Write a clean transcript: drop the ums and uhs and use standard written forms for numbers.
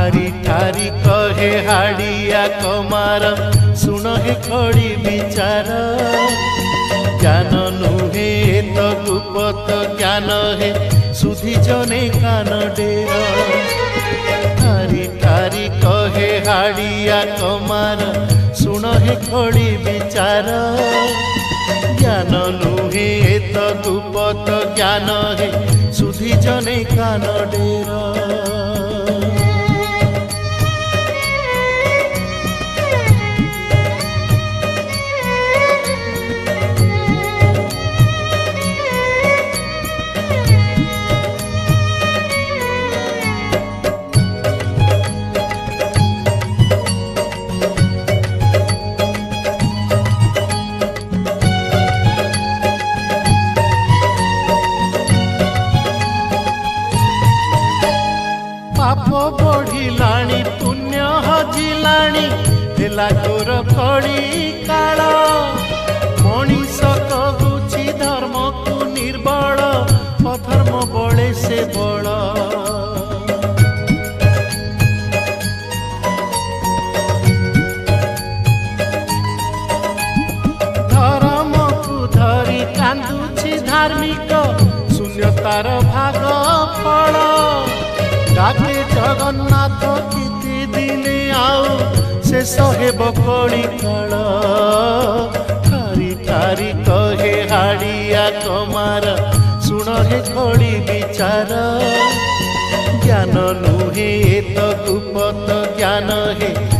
ठारी ठारी कहे हाड़िया कमार सुन हे खड़ी विचार ज्ञान नुहे तो गुप्त ज्ञान है सुधी जने कान डेर ठारी ठारी कहे हाड़िया कमार सुन हे खड़ी विचार ज्ञान नुहे तो गुप्त ज्ञान है सुधी जने कान डेर पाप बढ़िलाणी पुण्य हजिलाणी हेला घोर कड़ी काल मनीष कहुछि धर्म को निर्बल अधर्म बड़े से बड़ धर्म को धरी कांदुछि धार्मिक शून्यतार भाग फल डाके जगन्नाथ किति दिने आउ शेष हेब कड़ी काल ठारी ठारी कहे हाड़िया कमार सुन हे खड़ी विचार ज्ञान नुहे तो गुप्त ज्ञान है